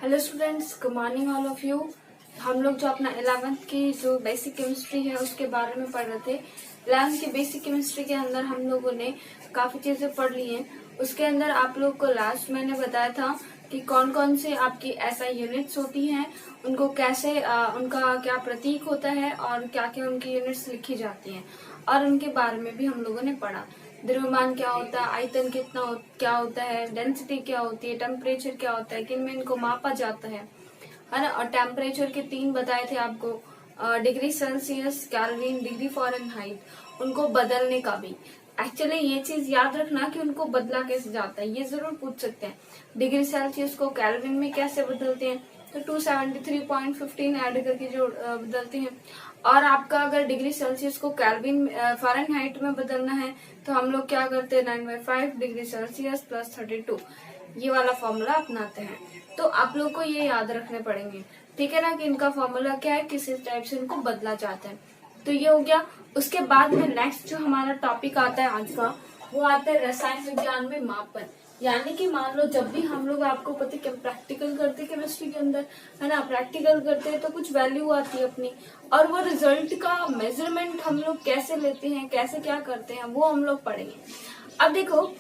Hello students, good morning all of you. हम लोग जो अपना 11th की जो बेसिक केमिस्ट्री है उसके बारे में पढ़ रहे थे। 11th की बेसिक केमिस्ट्री के अंदर हम लोगों ने काफी चीजें पढ़ ली हैं। उसके अंदर आप लोग को लास्ट मैंने बताया था कि कौन कौन से आपकी एसआई यूनिट्स होती हैं, उनको कैसे उनका क्या प्रतीक होता है और क्या क्या उनकी यूनिट्स लिखी जाती हैं, और उनके बारे में भी हम लोगों ने पढ़ा। द्रव्यमान क्या होता है, आयतन क्या होता है, डेंसिटी क्या होती है, टेम्परेचर क्या होता है, किन में इनको मापा जाता है ना। और टेम्परेचर के 3 बताए थे आपको, degree Celsius, kelvin, degree Fahrenheit, उनको बदलने का भी। एक्चुअली ये चीज याद रखना कि उनको बदला कैसे जाता है, ये जरूर पूछ सकते हैं। डिग्री सेल्सियस को केल्विन में कैसे बदलते हैं, तो 273.15 ऐड करके जो बदलते हैं। और आपका अगर डिग्री सेल्सियस को केल्विन फ़ारेनहाइट में बदलना है तो हम लोग क्या करते हैं, 9/5 डिग्री सेल्सियस प्लस 32, ये वाला फॉर्मूला अपनाते हैं। तो आप लोग को ये याद रखने पड़ेंगे, ठीक है ना, कि इनका फॉर्मूला क्या है, किस टाइप से इनको बदला जाता है। तो ये हो गया। उसके बाद में नेक्स्ट जो हमारा टॉपिक आता है आज का, वो आता है रसायन विज्ञान में मापन। यानी कि मान लो जब भी हम लोग, आपको पता है प्रैक्टिकल करते केमिस्ट्री के अंदर, है ना, प्रैक्टिकल करते हैं तो कुछ वैल्यू आती है अपनी, और वो रिजल्ट का मेजरमेंट हम लोग कैसे लेते हैं, कैसे क्या करते हैं, वो हम लोग पढ़ेंगे। अब देखो,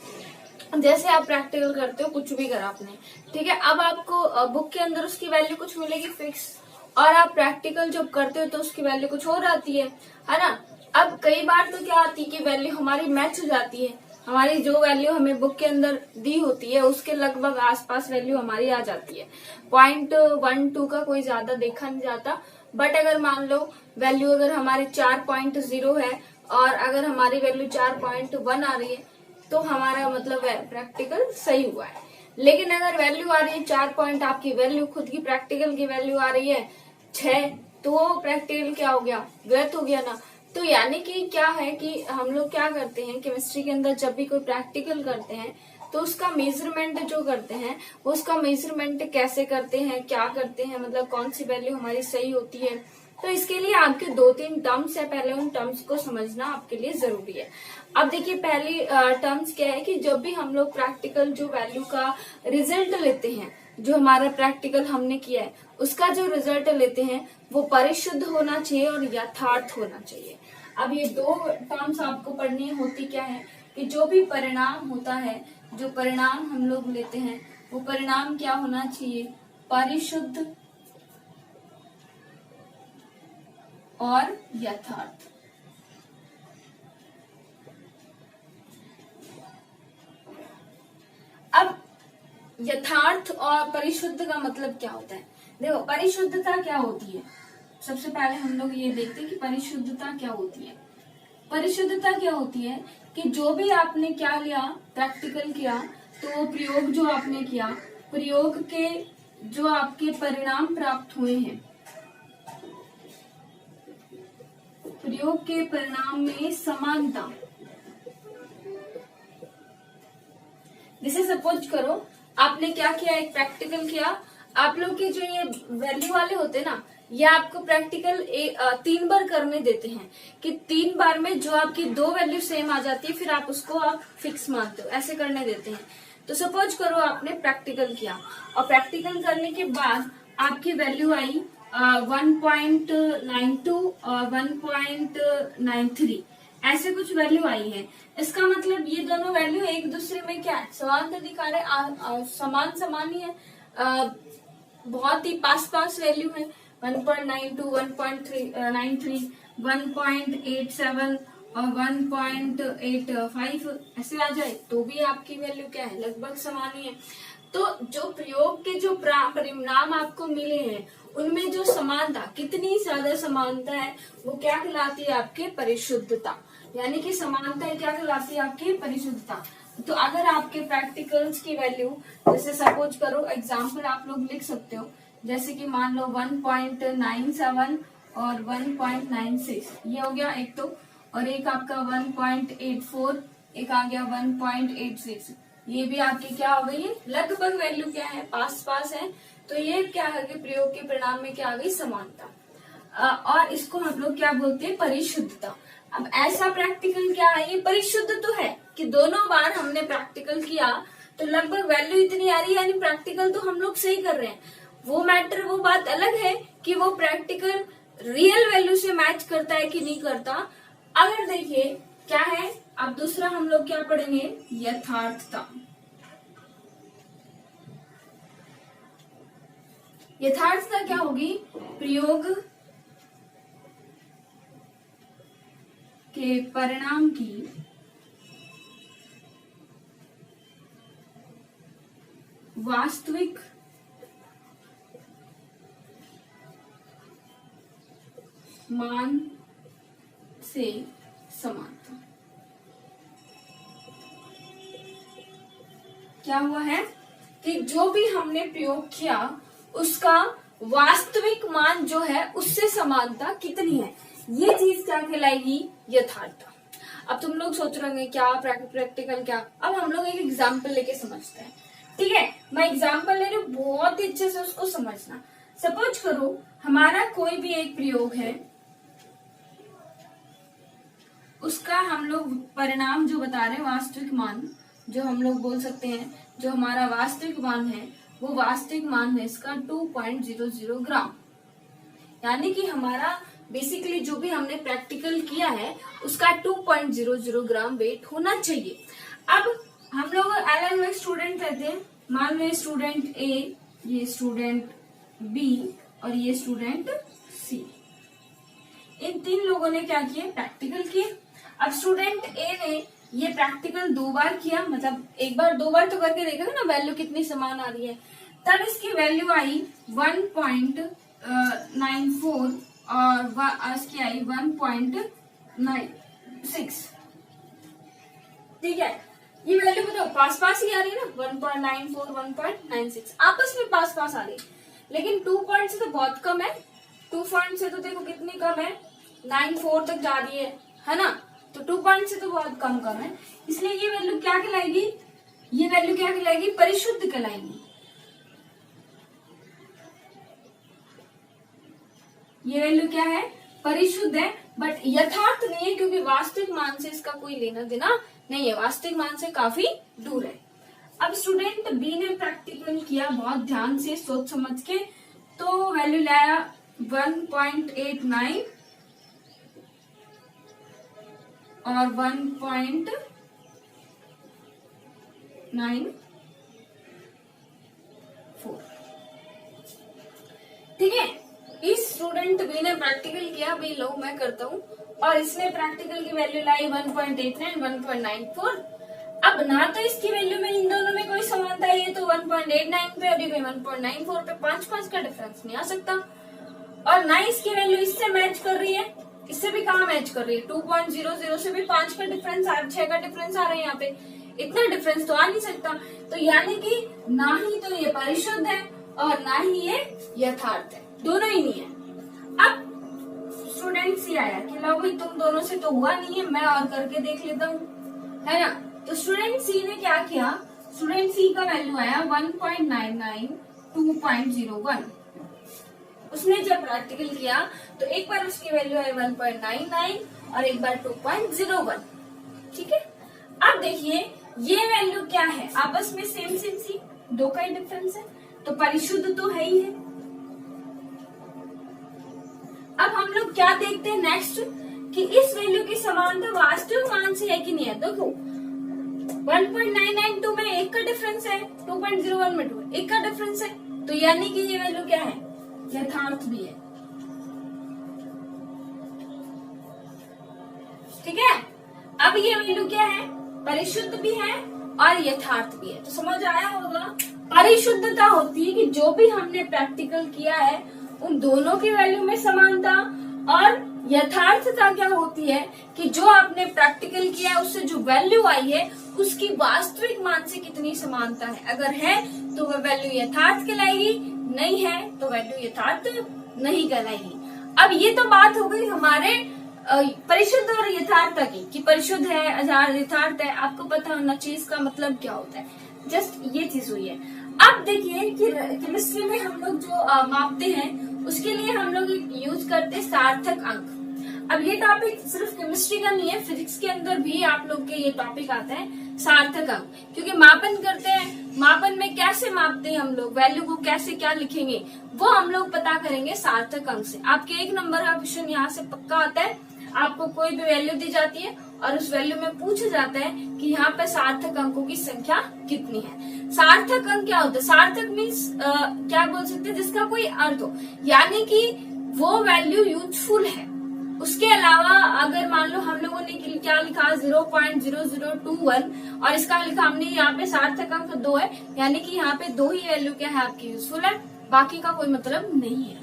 जैसे आप प्रैक्टिकल करते हो, कुछ भी करा आपने, ठीक है, अब आपको बुक के अंदर उसकी वैल्यू कुछ मिलेगी फिक्स, और आप प्रैक्टिकल जब करते हो तो उसकी वैल्यू कुछ और आती है ना। अब कई बार तो क्या आती है कि वैल्यू हमारी मैच हो जाती है, हमारी जो वैल्यू हमें बुक के अंदर दी होती है उसके लगभग आसपास वैल्यू हमारी आ जाती है। 0.12 का कोई ज्यादा देखा नहीं जाता। बट अगर मान लो वैल्यू अगर हमारी 4.0 है और अगर हमारी वैल्यू 4.1 आ रही है तो हमारा मतलब है प्रैक्टिकल सही हुआ है। लेकिन अगर वैल्यू आ रही है 4 पॉइंट, आपकी वैल्यू खुद की प्रैक्टिकल की वैल्यू आ रही है 6, तो वो प्रैक्टिकल क्या हो गया, व्यर्थ हो गया ना। तो यानी कि क्या है कि हम लोग क्या करते हैं केमिस्ट्री के अंदर, जब भी कोई प्रैक्टिकल करते हैं तो उसका मेजरमेंट जो करते हैं, उसका मेजरमेंट कैसे करते हैं, क्या करते हैं, मतलब कौन सी वैल्यू हमारी सही होती है। तो इसके लिए आपके 2-3 टर्म्स है, पहले उन टर्म्स को समझना आपके लिए जरूरी है। अब देखिए, पहली टर्म्स क्या है कि जब भी हम लोग प्रैक्टिकल जो वैल्यू का रिजल्ट लेते हैं, जो हमारा प्रैक्टिकल हमने किया है उसका जो रिजल्ट लेते हैं वो परिशुद्ध होना चाहिए और यथार्थ होना चाहिए। अब ये 2 टर्म्स आपको पढ़नी होती क्या है कि जो भी परिणाम होता है, जो परिणाम हम लोग लेते हैं, वो परिणाम क्या होना चाहिए, परिशुद्ध और यथार्थ। अब यथार्थ और परिशुद्ध का मतलब क्या होता है। देखो, परिशुद्धता क्या होती है, सबसे पहले हम लोग ये देखते हैं कि परिशुद्धता क्या होती है। परिशुद्धता क्या होती है कि जो भी आपने क्या लिया, प्रैक्टिकल किया, तो वो प्रयोग जो आपने किया, प्रयोग के जो आपके परिणाम प्राप्त हुए हैं, प्रयोग के परिणाम में समानता। जैसे सपोज करो आपने क्या किया, एक प्रैक्टिकल किया, आप लोग के जो ये वैल्यू वाले होते हैं ना, ये आपको प्रैक्टिकल 3 बार करने देते हैं कि 3 बार में जो आपकी 2 वैल्यू सेम आ जाती है फिर आप उसको आप फिक्स मानते हो, ऐसे करने देते हैं। तो सपोज करो आपने प्रैक्टिकल किया और प्रैक्टिकल करने के बाद आपकी वैल्यू आई 1.92 और 1.93, ऐसे कुछ वैल्यू आई है। इसका मतलब ये दोनों वैल्यू एक दूसरे में क्या है, समानता दिखा रहे, समान ही है, बहुत ही पास वैल्यू है। 1.92, 1.93, 1.87 और 1.85 ऐसे आ जाए तो भी आपकी वैल्यू क्या है, लगभग समान ही है। तो जो प्रयोग के जो परिणाम आपको मिले हैं उनमें जो समानता, कितनी ज्यादा समानता है, वो क्या कहलाती है, आपके परिशुद्धता। यानी कि समानता क्या कहलाती है, आपकी परिशुद्धता। तो अगर आपके प्रैक्टिकल्स की वैल्यू, जैसे सपोज करो एग्जाम्पल आप लोग लिख सकते हो, जैसे कि मान लो 1.97 और 1.96, ये हो गया एक तो, और एक आपका 1.84, एक आ गया 1.86, ये भी आपकी क्या हो गई है, लगभग वैल्यू क्या है, पास है। तो ये क्या है कि प्रयोग के परिणाम में क्या आ गई, समानता। और इसको हम लोग क्या बोलते हैं, परिशुद्धता। अब ऐसा प्रैक्टिकल क्या है, ये परिशुद्ध तो है कि दोनों बार हमने प्रैक्टिकल किया तो लगभग वैल्यू इतनी आ रही है, यानी प्रैक्टिकल तो हम लोग सही कर रहे हैं। वो मैटर, वो बात अलग है कि वो प्रैक्टिकल रियल वैल्यू से मैच करता है कि नहीं करता। अगर देखिए क्या है, अब दूसरा हम लोग क्या पढ़ेंगे, यथार्थता। यथार्थता क्या होगी, प्रयोग के परिणाम की वास्तविक मान से समानता। क्या हुआ है कि जो भी हमने प्रयोग किया उसका वास्तविक मान जो है उससे समानता कितनी है, ये चीज क्या कहलाएगी, यथार्थता। अब तुम लोग सोच रहे होंगे क्या प्रैक्टिकल क्या, अब हम लोग एक एग्जाम्पल लेके समझते हैं। ठीक है, मैं एग्जाम्पल ले रही हूँ, बहुत ही अच्छे से उसको समझना। सपोज करो हमारा कोई भी एक प्रयोग है, उसका हम लोग परिणाम जो बता रहे हैं, वास्तविक मान जो हम लोग बोल सकते हैं, जो हमारा वास्तविक मान है वो वास्तविक मान है इसका 2.00 ग्राम। यानी कि हमारा बेसिकली जो भी हमने प्रैक्टिकल किया है उसका 2.00 ग्राम वेट होना चाहिए। अब हम लोग अलग अलग स्टूडेंट रहते हैं, मान लो स्टूडेंट ए, ये स्टूडेंट बी और ये स्टूडेंट सी। इन तीन लोगों ने क्या किया, प्रैक्टिकल किए। अब स्टूडेंट ए ने ये प्रैक्टिकल 2 बार किया, मतलब एक बार 2 बार तो करके देखा ना वैल्यू कितनी समान आ रही है। तब इसकी वैल्यू आई 1.94 और इसकी आई 1.96। ठीक है, ये वैल्यू बताओ पास पास ही आ रही है ना, 1.94 1.96 आपस में पास पास आ रही है। लेकिन 2 पॉइंट से तो बहुत कम है, 2 पॉइंट से तो देखो कितनी कम है, 94 तक जा रही है ना, तो 2 पॉइंट से तो बहुत कम है। इसलिए ये वैल्यू क्या कहलाएगी, ये वैल्यू क्या कहलाएगी, परिशुद्ध कहलाएगी। ये वैल्यू क्या है, परिशुद्ध है, बट यथार्थ नहीं है क्योंकि वास्तविक मान से इसका कोई लेना देना नहीं है, वास्तविक मान से काफी दूर है। अब स्टूडेंट बी ने प्रैक्टिकल किया बहुत ध्यान से सोच समझ के, तो वैल्यू लाया 1.89 और 1.94। ठीक है, इस स्टूडेंट बी ने प्रैक्टिकल किया, भाई लो मैं करता हूँ, और इसने प्रैक्टिकल की वैल्यू लाई 1.89 1.94। अब ना तो इसकी वैल्यू में इन दोनों में कोई समानता है, ये तो 1.89 पे और ये 1.94 पे, 5 का डिफरेंस नहीं आ सकता, और ना इसकी वैल्यू इससे मैच कर रही है, इससे भी कहाँ मैच कर रही है, 2.00 से भी 5 का डिफरेंस 6 का डिफरेंस आ रहा है, यहाँ पे इतना डिफरेंस तो आ नहीं सकता। तो यानी कि ना ही तो ये परिशुद्ध है और ना ही ये यथार्थ है, दोनों ही नहीं है। अब स्टूडेंट सी आया कि लो भाई तुम दोनों से तो हुआ नहीं है, मैं और करके देख लेता हूँ, है ना। तो स्टूडेंट सी ने क्या किया, स्टूडेंट सी का वैल्यू आया 1.99 2.01। उसने जब प्रैक्टिकल किया तो एक बार उसकी वैल्यू आई 1.99 और एक बार 2.01। ठीक है, अब देखिए ये वैल्यू क्या है, आपस में सेम सी, 2 का ही डिफरेंस है, तो परिशुद्ध तो है ही है। अब हम लोग क्या देखते हैं नेक्स्ट, कि इस वैल्यू की समानता वास्तविक मान से है कि नहीं है। देखो 1.992 में 1 का डिफरेंस है, 2.01 में 1 का डिफरेंस है, तो यानी कि ये वैल्यू क्या है, यथार्थ भी है। ठीक है, अब ये वैल्यू क्या है, परिशुद्ध भी है और यथार्थ भी है। तो समझ आया होगा, परिशुद्धता होती है कि जो भी हमने प्रैक्टिकल किया है उन दोनों की वैल्यू में समानता, और यथार्थता क्या होती है कि जो आपने प्रैक्टिकल किया है उससे जो वैल्यू आई है उसकी वास्तविक मान से कितनी समानता है। अगर है तो वह वैल्यू यथार्थ कहलाएगी, नहीं है तो वैल्यू यथार्थ नहीं कहलाएगी। अब ये तो बात हो गई हमारे परिशुद्ध और यथार्थ की, कि परिशुद्ध है यथार्थ है, आपको पता होना चाहिए इसका मतलब क्या होता है, जस्ट ये चीज हुई है। अब देखिए कि केमिस्ट्री में हम लोग जो मापते हैं उसके लिए हम लोग यूज करते हैं सार्थक अंक। अब ये टॉपिक सिर्फ केमिस्ट्री का नहीं है, फिजिक्स के अंदर भी आप लोग के ये टॉपिक आता है सार्थक अंक, क्योंकि मापन करते हैं, मापन में कैसे मापते हैं हम लोग, वैल्यू को कैसे क्या लिखेंगे वो हम लोग पता करेंगे सार्थक अंक से। आपके 1 नंबर का क्वेश्चन यहाँ से पक्का आता है। आपको कोई भी वैल्यू दी जाती है और उस वैल्यू में पूछा जाता है कि यहाँ पे सार्थक अंकों की संख्या कितनी है। सार्थक अंक क्या होता है? सार्थक मीन्स क्या बोल सकते हैं, जिसका कोई अर्थ हो, यानी कि वो वैल्यू यूजफुल है। उसके अलावा अगर मान लो हम लोगों ने क्या लिखा 0.0021 और इसका लिखा हमने यहाँ पे सार्थक अंक 2 है, यानी कि यहाँ पे 2 ही वैल्यू क्या है आपकी यूजफुल है, बाकी का कोई मतलब नहीं है।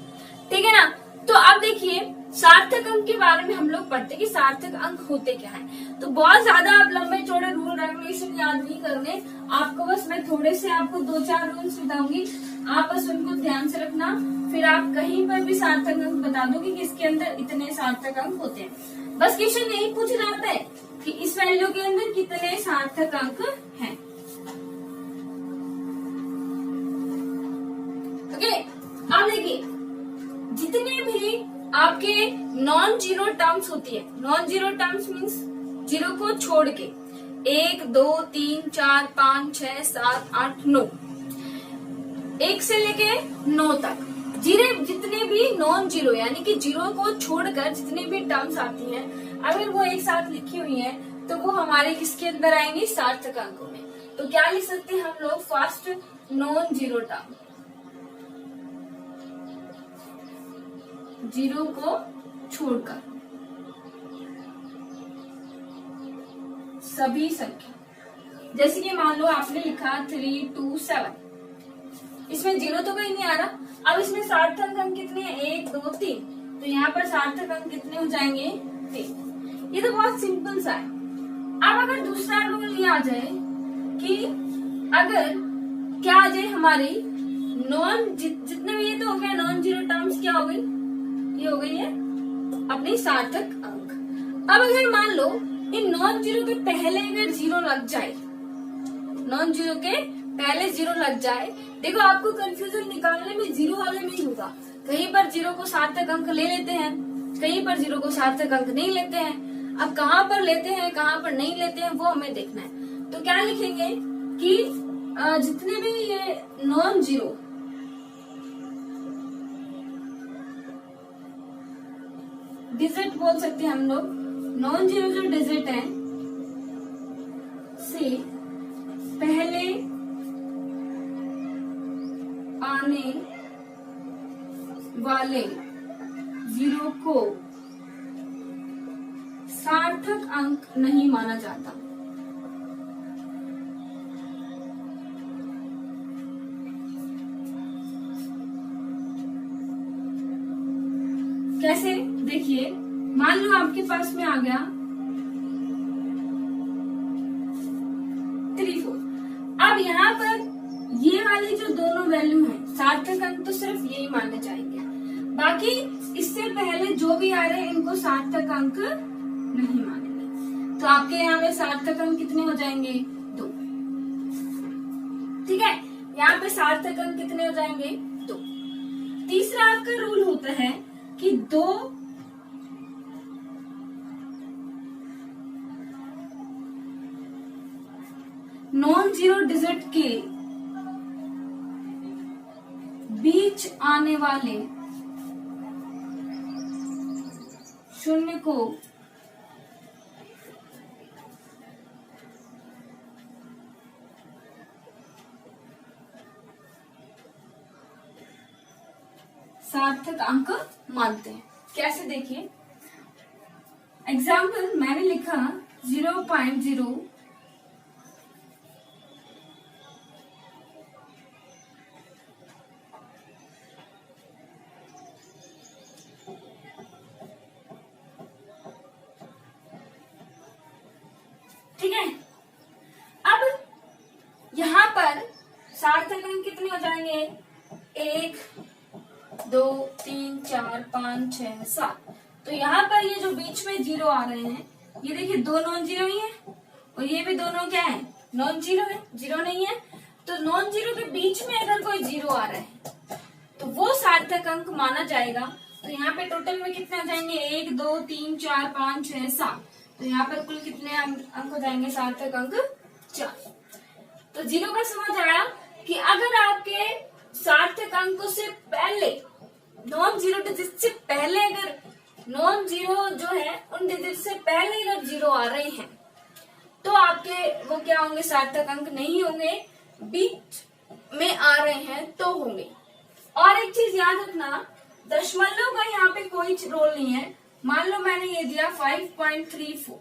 ठीक है ना। तो अब देखिए सार्थक अंक के बारे में हम लोग पढ़ते कि सार्थक अंक होते क्या है। तो बहुत ज्यादा आप लंबे चौड़े रूल रेगुलेशन याद नहीं करने, आपको बस मैं थोड़े से आपको 2-4 रूल्स बताऊंगी, आप बस उनको ध्यान से रखना। फिर आप कहीं पर भी सार्थक अंक बता दो कि इसके अंदर इतने सार्थक अंक होते हैं। बस क्वेश्चन यही पूछा जाता है कि इस वैल्यू के अंदर कितने सार्थक अंक हैं। ओके, अब देखिए जितने भी आपके नॉन जीरो टर्म्स होती है, non zero terms means zero को छोड़ के 1 2 3 4 5 6 7 8 9, 1 से लेके 9 तक जितने भी नॉन जीरो यानी कि जीरो को छोड़कर जितने भी टर्म्स आती हैं, अगर वो एक साथ लिखी हुई है तो वो हमारे किसके अंदर आएंगी, सार्थक अंकों में। तो क्या लिख सकते हैं हम लोग, first non zero term, zero को छोड़कर सभी संख्या, जैसे कि मान लो आपने लिखा 3 2 7, इसमें जीरो तो कहीं नहीं आ रहा। अब इसमें सार्थक अंक कितने हैं, 1 2 3, तो यहाँ पर सार्थक अंक कितने हो जाएंगे, 3। ये तो बहुत सिंपल सा है। अब अगर दूसरा रूल ये आ जाए कि अगर क्या आ जाए हमारी जितने भी, ये तो हो गया नॉन जीरो टर्म्स, क्या हो गई, ये हो गई है अपनी सार्थक अंक। अब अगर मान लो इन नॉन जीरो के पहले अगर जीरो लग जाए, नॉन जीरो के पहले जीरो लग जाए, देखो आपको कंफ्यूजन निकालने में जीरो वाले में ही होगा, कहीं पर जीरो को सार्थक अंक ले लेते हैं, कहीं पर जीरो को सार्थक अंक नहीं लेते हैं। अब कहाँ पर लेते हैं कहाँ पर नहीं लेते हैं वो हमें देखना है। तो क्या लिखेंगे कि जितने भी ये नॉन जीरो डिजिट बोल सकते हैं हम लोग, नॉन जीरो जो डिजिट है से पहले आने वाले जीरो को सार्थक अंक नहीं माना जाता। कैसे, देखिए मान लो आपके पास में आ गया 3 4, अब यहाँ पर ये वाली जो दोनों वैल्यू हैं सार्थक अंक तो सिर्फ यही माने जाएंगे, बाकी इससे पहले जो भी आ रहे हैं इनको सार्थक अंक नहीं मानेंगे। तो आपके यहाँ पे सार्थक अंक कितने हो जाएंगे, 2। ठीक है, यहाँ पे सार्थक अंक कितने हो जाएंगे, 2। तीसरा आपका रूल होता है कि 2 नॉन जीरो डिजिट के बीच आने वाले शून्य को सार्थक अंक मानते हैं। कैसे, देखिए एग्जाम्पल मैंने लिखा 0.0 ठीक है। अब यहाँ पर सार्थक अंक कितने हो जाएंगे, 1 2 3 4 5 6 7। तो यहाँ पर ये जो बीच में जीरो आ रहे हैं, ये देखिए 2 नॉन जीरो ही है और ये भी दोनों क्या है, नॉन जीरो है, जीरो नहीं है। तो नॉन जीरो के बीच में अगर कोई जीरो आ रहा है तो वो सार्थक अंक माना जाएगा। तो यहाँ पे टोटल में कितने हो जाएंगे, 1 2 3 4 5 6 7। तो यहाँ पर कुल कितने अंक हो जाएंगे, सार्थक अंक 4। तो 0 का समझ आया कि अगर आपके सार्थक अंकों से पहले नॉन जीरो डिजिट से पहले, अगर नॉन जीरो जो है उन डिजिट से पहले अगर 0 आ रहे हैं तो आपके वो क्या होंगे, सार्थक अंक नहीं होंगे, बीच में आ रहे हैं तो होंगे। और एक चीज याद रखना, दशमलव का यहाँ पे कोई रोल नहीं है। मान लो मैंने ये दिया 5.34,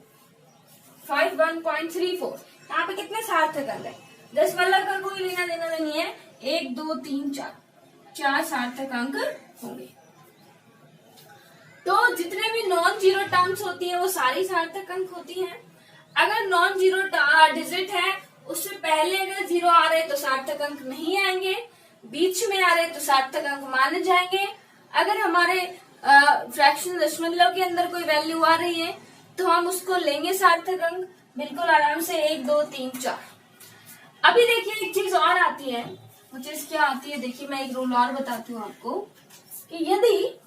51.34, यहाँ पे कितने सार्थक अंक है, दशमलव का कोई लेना देना नहीं है, 1 2 3 4, 4 सार्थक अंक होंगे। तो जितने भी नॉन जीरो टर्म्स होती है वो सारी सार्थक अंक होती हैं। अगर नॉन जीरो डिजिट है उससे पहले अगर 0 आ रहे तो सार्थक अंक नहीं आएंगे, बीच में आ रहे तो सार्थक अंक माने जाएंगे। अगर हमारे फ्रैक्शन दशमलव के अंदर कोई वैल्यू आ रही है तो हम उसको लेंगे सार्थक अंक बिल्कुल आराम से, 1 2 3 4। अभी देखिए एक चीज और आती है, वो चीज क्या आती है, देखिए मैं एक रूल और बताती हूँ आपको कि यदि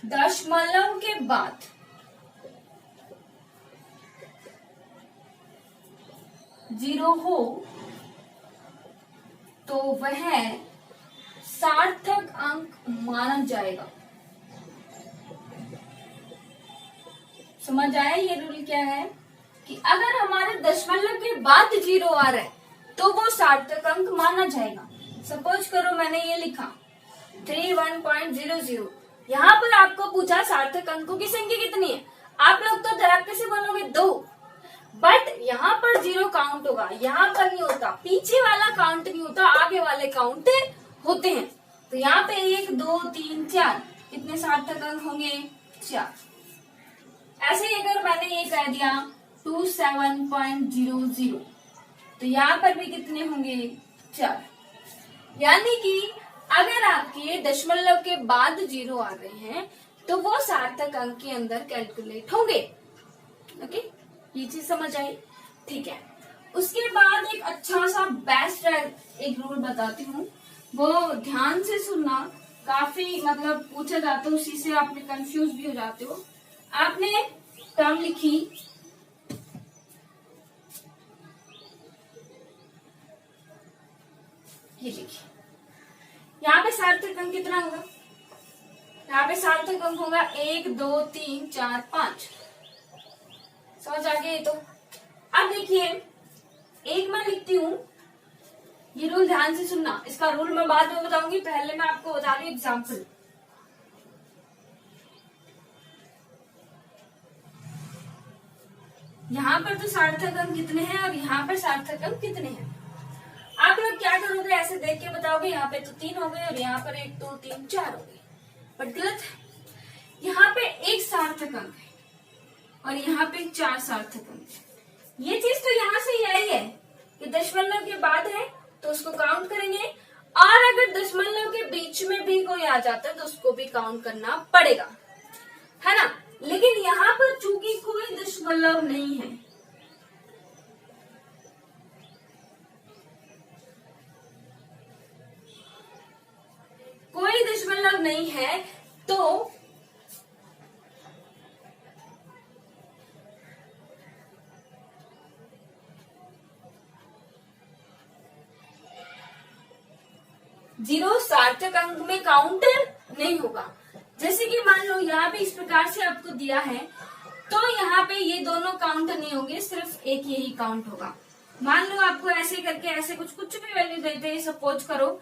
दशमलव के बाद जीरो हो तो वह सार्थक अंक माना जाएगा। समझ आया ये रूल क्या है कि अगर हमारे दशमलव के बाद 0 आ रहा है तो वो सार्थक अंक माना जाएगा। सपोज करो मैंने ये लिखा 31.00, यहाँ पर आपको पूछा सार्थक अंकों की संख्या कितनी है, आप लोग तो धड़ाके से बोलोगे 2, बट यहाँ पर 0 काउंट होगा, यहाँ पर नहीं होता, पीछे वाला काउंट नहीं होता, आगे वाले काउंट होते हैं। तो यहाँ पे 1 2 3 4 कितने सार्थक अंक होंगे, 4। ऐसे ही अगर मैंने ये कह दिया 27.00 तो यहाँ पर भी कितने होंगे, 4। यानी कि अगर आपके दशमलव के बाद 0 आ रहे हैं तो वो सार्थक अंक के अंदर कैलकुलेट होंगे। ओके, ये चीज समझ आई, ठीक है। उसके बाद एक अच्छा सा बेस्ट एक रूल बताती हूँ, वो ध्यान से सुनना, काफी मतलब पूछा जाता है, उसी से आप कंफ्यूज भी हो जाते हो। आपने टर्म लिखी ये लिखी, यहाँ पे सार्थक अंक कितना होगा, यहाँ पे सार्थक अंक होगा 1 2 3 4 5। समझ आ गया ये तो। अब देखिए एक मैं लिखती हूँ, ये रूल ध्यान से सुनना, इसका रूल मैं बाद में बताऊंगी, पहले मैं आपको बता रही हूँ एग्जाम्पल। यहाँ पर तो सार्थक अंक कितने हैं और यहाँ पर सार्थक अंक कितने हैं। आप लोग क्या करोगे, ऐसे देख के बताओगे, यहाँ पे तो 3 हो गए और यहाँ पर 1 2 3 4 हो गए, बट गलत है। यहाँ पे 1 सार्थक अंक है और यहाँ पे 4 सार्थक अंक है। ये चीज तो यहाँ से ही आई है कि दशमलव के बाद है तो उसको काउंट करेंगे, और अगर दशमलव के बीच में भी कोई आ जाता है तो उसको भी काउंट करना पड़ेगा, है ना। लेकिन यहाँ पर चूंकि कोई दशमलव नहीं है, कोई दशमलव नहीं है तो जीरो सार्थक अंक में काउंट नहीं होगा। जैसे कि मान लो यहाँ पे इस प्रकार से आपको दिया है तो यहाँ पे ये दोनों काउंट नहीं होंगे, सिर्फ एक यही काउंट होगा। मान लो आपको ऐसे करके ऐसे कुछ भी वैल्यू देते हैं सपोज करो,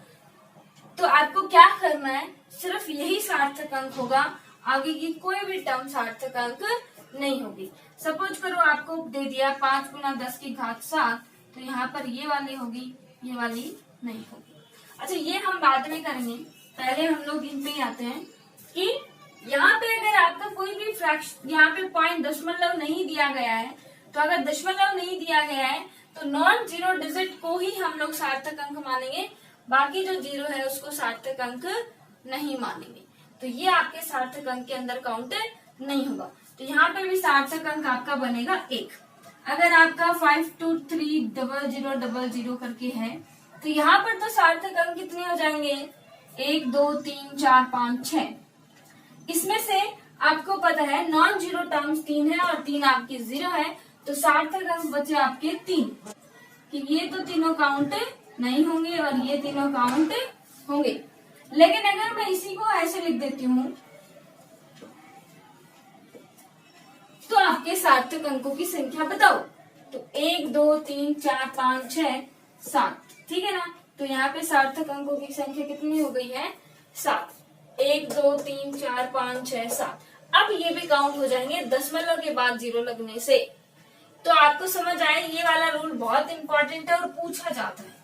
तो आपको क्या करना है, सिर्फ यही सार्थक अंक होगा, आगे की कोई भी टर्म सार्थक अंक नहीं होगी। सपोज करो आपको दे दिया 5 × 10⁻7, तो यहाँ पर ये वाली होगी, ये वाली नहीं होगी। अच्छा ये हम बाद में करेंगे, पहले हम लोग इन पे आते हैं कि यहाँ पे अगर आपका कोई भी फ्रैक्शन, यहाँ पे पॉइंट दशमलव नहीं दिया गया है, तो अगर दशमलव नहीं दिया गया है तो नॉन जीरो डिजिट को ही हम लोग सार्थक अंक मानेंगे, बाकी जो 0 है उसको सार्थक अंक नहीं मानेंगे। तो ये आपके सार्थक अंक के अंदर काउंट नहीं होगा। तो यहाँ पे भी सार्थक अंक आपका बनेगा 1। अगर आपका 5230000 करके है तो यहाँ पर तो सार्थक अंक कितने हो जाएंगे, 1 2 3 4 5 6। इसमें से आपको पता है नॉन जीरो टर्म्स 3 है और 3 आपके 0 है, तो सार्थक अंक बचे आपके 3, कि ये तो तीनों काउंट नहीं होंगे और ये तीनों काउंट होंगे। लेकिन अगर मैं इसी को ऐसे लिख देती हूँ तो आपके सार्थक अंकों की संख्या बताओ, तो 1 2 3 4 5 6 7, ठीक है ना। तो यहाँ पे सार्थक अंकों की संख्या कितनी हो गई है? 7। 1 2 3 4 5 6 7। अब ये भी काउंट हो जाएंगे दशमलव के बाद 0 लगने से। तो आपको समझ आए, ये वाला रूल बहुत इंपॉर्टेंट है और पूछा जाता है,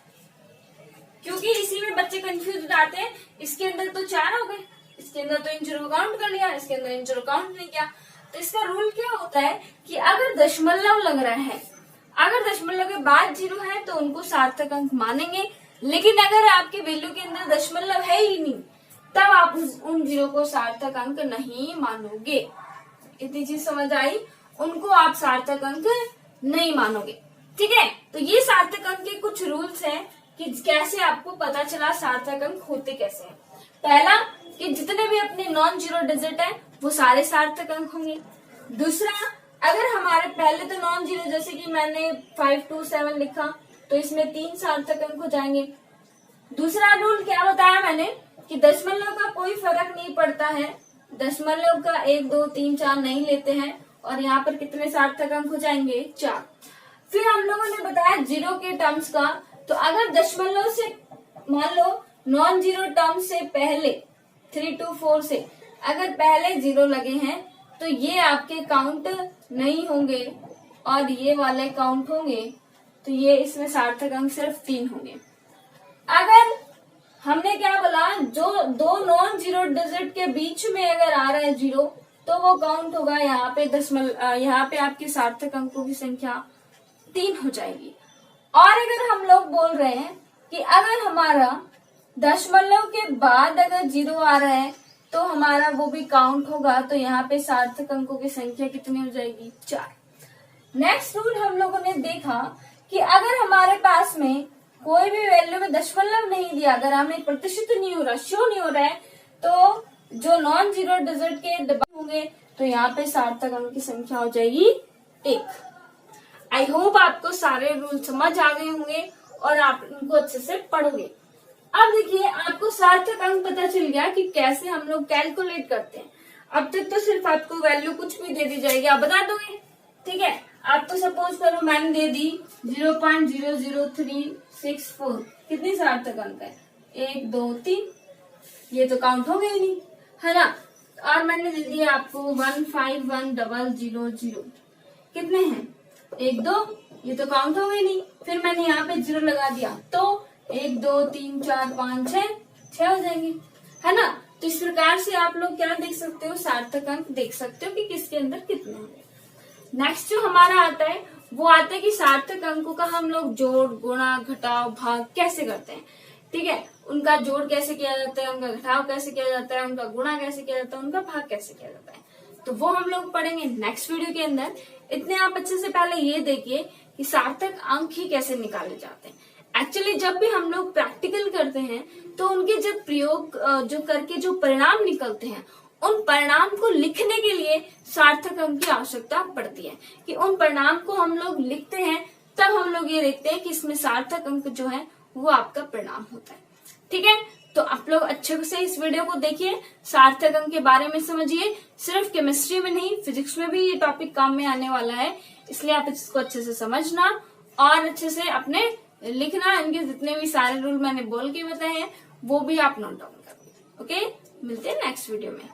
क्योंकि इसी में बच्चे कंफ्यूज हो जाते हैं। इसके अंदर तो 4 हो गए, इसके अंदर तो इन जीरो काउंट कर लिया, इसके अंदर इन जीरो काउंट नहीं किया। तो इसका रूल क्या होता है कि अगर दशमलव लग रहा है, अगर दशमलव के बाद 0 है तो उनको सार्थक अंक मानेंगे, लेकिन अगर आपके वैल्यू के अंदर दशमलव है ही नहीं तब आप उन 0 को सार्थक अंक नहीं मानोगे। इतनी चीज समझ आई, उनको आप सार्थक अंक नहीं मानोगे, ठीक है। तो ये सार्थक अंक के कुछ रूल्स हैं कि कैसे आपको पता चला सार्थक अंक होते कैसे हैं। पहला कि जितने भी अपने नॉन जीरो डिजिट है वो सारे सार्थक अंक होंगे। दूसरा, अगर हमारे पहले तो नॉन जीरो, जैसे कि मैंने 5 2 7 लिखा, तो इसमें 3 सार्थक अंक हो जाएंगे। दूसरा रूल क्या बताया मैंने कि दशमलव का कोई फर्क नहीं पड़ता है, दशमलव का 1 2 3 4 नहीं लेते हैं, और यहाँ पर कितने सार्थक अंक हो जाएंगे? 4। फिर हम लोगों ने बताया जीरो के टर्म्स का, तो अगर दशमलव से मान लो नॉन जीरो टर्म से पहले 3 2 4 से अगर पहले 0 लगे हैं तो ये आपके काउंट नहीं होंगे और ये वाले काउंट होंगे, तो ये इसमें सार्थक अंक सिर्फ 3 होंगे। अगर हमने क्या बोला, जो दो नॉन जीरो डिजिट के बीच में अगर आ रहा है 0 तो वो काउंट होगा यहाँ पे यहाँ पे आपके सार्थक अंकों की संख्या 3 हो जाएगी। और अगर हम लोग बोल रहे हैं कि अगर हमारा दशमलव के बाद अगर 0 आ रहा है तो हमारा वो भी काउंट होगा, तो यहाँ पे सार्थक अंकों की संख्या कितनी हो जाएगी? 4। नेक्स्ट रूल हम लोगों ने देखा कि अगर हमारे पास में कोई भी वैल्यू में दशमलव नहीं दिया, अगर हमें प्रतिशत नहीं हो रहा, शो नहीं हो रहा है, तो जो नॉन जीरो डिजिट के दबाव होंगे तो यहाँ पे सार्थक अंक की संख्या हो जाएगी 1। आई होप आपको सारे रूल समझ आ गए होंगे और आप इनको अच्छे से पढ़ोगे। अब देखिए, आपको सार्थक अंक पता चल गया कि कैसे हम लोग कैलकुलेट करते हैं। अब तक तो सिर्फ आपको वैल्यू कुछ भी दे दी जाएगी, आप बता दोगे, ठीक है। आप तो सपोज करो मैंने दे दी 0.00364, कितनी सार्थक अंक है? 1 2 3, ये तो काउंट हो गए नहीं, है ना। और मैंने दे दिया आपको 151000, कितने हैं? 1 2, ये तो काउंट हो गए नहीं। फिर मैंने यहाँ पे 0 लगा दिया तो 1 2 3 4 5 6 हो जाएंगे, है ना। तो इस प्रकार से आप लोग क्या देख सकते हो, सार्थक अंक देख सकते हो कि किसके अंदर कितने होंगे। नेक्स्ट जो हमारा आता है वो आता है कि सार्थक अंकों का हम लोग जोड़, गुणा, घटाव, भाग कैसे करते हैं, ठीक है। उनका जोड़ कैसे किया जाता है, उनका घटाव कैसे किया जाता है, उनका गुणा कैसे किया जाता है, उनका भाग कैसे किया जाता है, तो वो हम लोग पढ़ेंगे नेक्स्ट वीडियो के अंदर। इतने आप अच्छे से पहले ये देखिए कि सार्थक अंक ही कैसे निकाले जाते हैं। एक्चुअली जब भी हम लोग प्रैक्टिकल करते हैं तो उनके जब प्रयोग जो करके जो परिणाम निकलते हैं, उन परिणाम को लिखने के लिए सार्थक अंक की आवश्यकता पड़ती है, कि उन परिणाम को हम लोग लिखते हैं तब हम लोग ये देखते हैं कि इसमें सार्थक अंक जो है वो आपका परिणाम होता है, ठीक है। तो आप लोग अच्छे से इस वीडियो को देखिए, सार्थक अंक के बारे में समझिए। सिर्फ केमिस्ट्री में नहीं, फिजिक्स में भी ये टॉपिक काम में आने वाला है, इसलिए आप इसको अच्छे से समझना और अच्छे से अपने लिखना। इनके जितने भी सारे रूल मैंने बोल के बताए हैं वो भी आप नोट डाउन करिए। ओके, मिलते हैं नेक्स्ट वीडियो में।